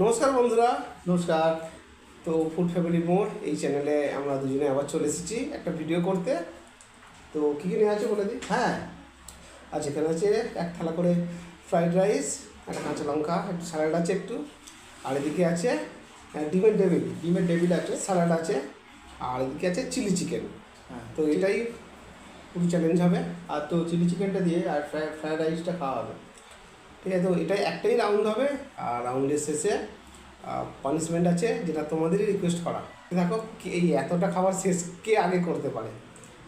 নমস্কার বন্ধুরা। নমস্কার। তো ফুড ফ্যামিলি মোড় এই চ্যানেলে আমরা দুজনে আবার চলে এসেছি একটা ভিডিও করতে। তো কী কী নিয়ে আছে বলে দিই। হ্যাঁ, আচ্ছা, এখানে আছে এক থালা করে ফ্রাইড রাইস, একটা কাঁচা লঙ্কা, একটু স্যালাড আছে একটু, আর এদিকে আছে ডিমের টেবিল আছে। স্যালাড আছে, আর এদিকে আছে চিলি চিকেন। হ্যাঁ, তো এটাই পুরো চ্যালেঞ্জ হবে। আর তো চিলি চিকেনটা দিয়ে আর ফ্রাইড রাইসটা খাওয়া হবে। ঠিক আছে, তো এটাই একটাই রাউন্ড হবে, আর রাউন্ডের শেষে পানিশমেন্ট আছে, যেটা তোমাদেরই রিকোয়েস্ট করা। দেখো এই এতটা খাবার শেষ কে আগে করতে পারে।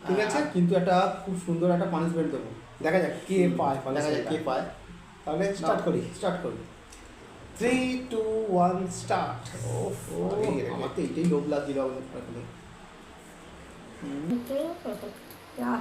ঠিক আছে, কিন্তু একটা খুব সুন্দর একটা পানিশমেন্ট দেবো। দেখা যাক কে পায় দেখা যাক কে পায়। তাহলে স্টার্ট করি। 3, 2, 1 স্টার্ট। ও, আমার তো এটাই লোভ লাগছিল আসলে। Yeah.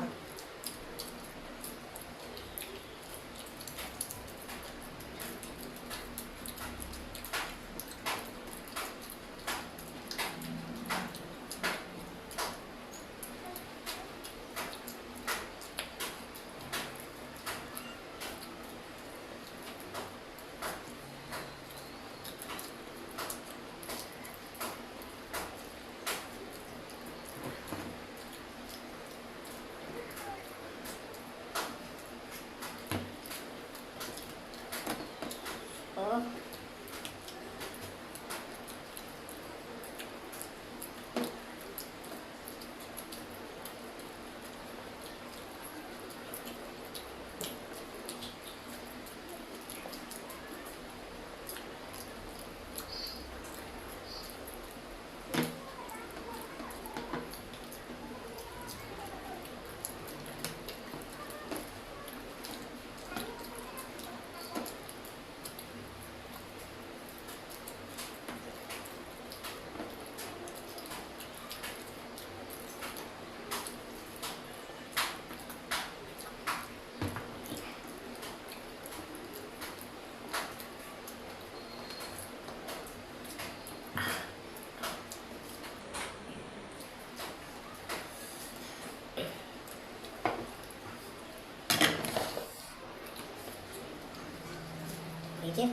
Thank you.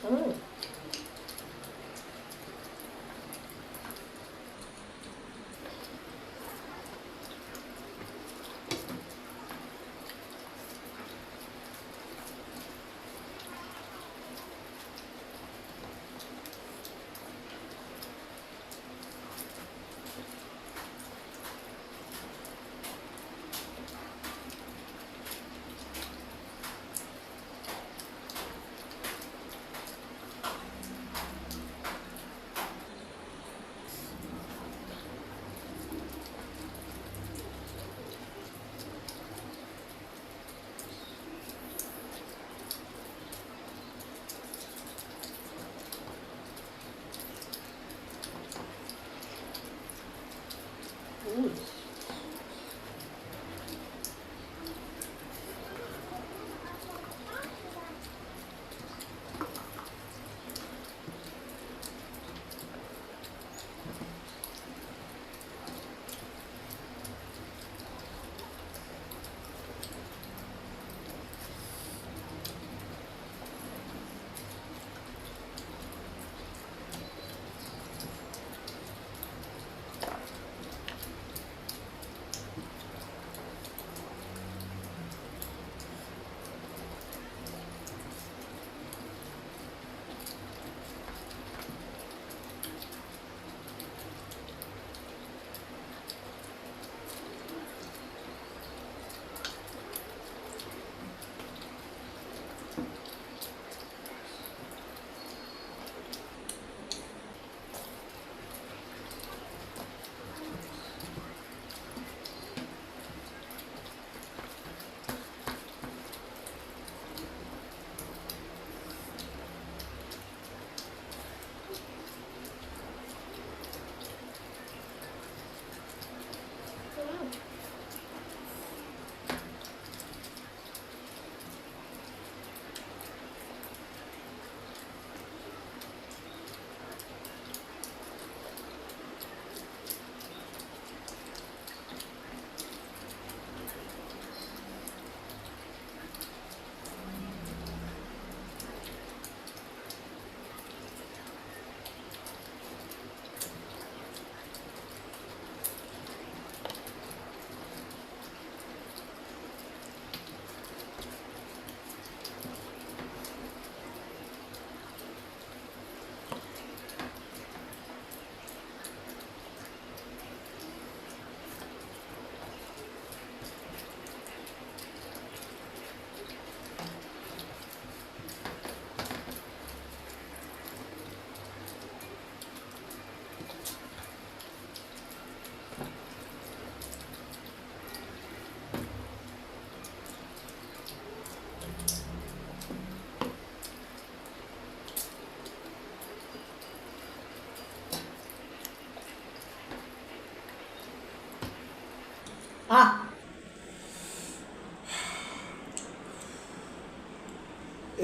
Mm.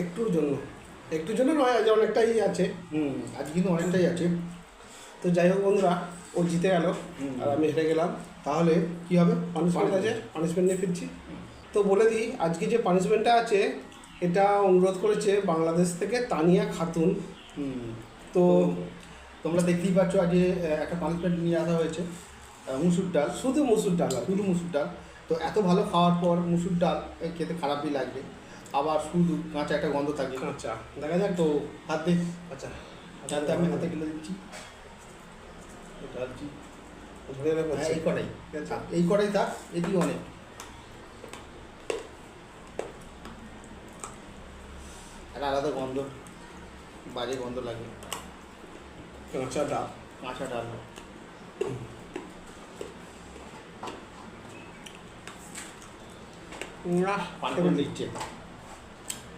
একটুর জন্য নয়, আজ অনেকটাই আছে। আজ কিন্তু অনেকটাই আছে। তো যাই হোক বন্ধুরা, ও জিতে গেল আর আমি হেরে গেলাম। তাহলে কি হবে? পানিশমেন্ট আছে, পানিশমেন্ট নিয়ে ফিরছি। তো বলে দিই, আজকে যে পানিশমেন্টটা আছে এটা অনুরোধ করেছে বাংলাদেশ থেকে তানিয়া খাতুন। তো তোমরা দেখতেই পাচ্ছ আজকে একটা পানিশমেন্ট নিয়ে আসা হয়েছে, মুসুর ডাল। শুধু মুসুর ডাল আর কি। শুধু মুসুর ডাল। তো এত ভালো খাওয়ার পর মুসুর ডাল খেতে খারাপই লাগবে, আবার শুধু কাঁচা একটা গন্ধ থাকে। আচ্ছা দেখা যাক। তো হাত দিয়ে আচ্ছা যাতে আমি হাতে গেলে দিচ্ছি, ঢালছি। ধরে রাখো। হ্যাঁ, এই কড়াই, আচ্ছা এই কড়াই থাক, এটি অনেক। একটা আলাদা গন্ধ, বাজে গন্ধ লাগে কাঁচা ডাল। কাঁচা ডাল। পানি করে দিচ্ছে,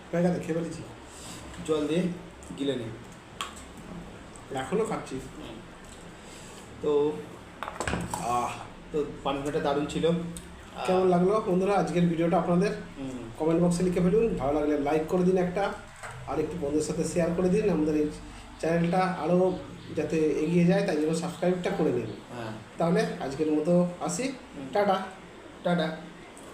হয়ে গেছে, খেয়ে ফেলেছি। জল দিয়ে গিলে নিই। এখনও খাচ্ছি। তো তো পানিটা দারুণ ছিল। কেমন লাগলো বন্ধুরা আজকের ভিডিওটা আপনাদের? কমেন্ট বক্সে লিখে ফেলুন। ভালো লাগলে লাইক করে দিন একটা, আর একটু বন্ধুদের সাথে শেয়ার করে দিন। আমাদের এই চ্যানেলটা আরও যাতে এগিয়ে যায় তাই জন্য সাবস্ক্রাইবটা করে নিন। হ্যাঁ, তাহলে আজকের মতো আসি, টাটা। টাটা।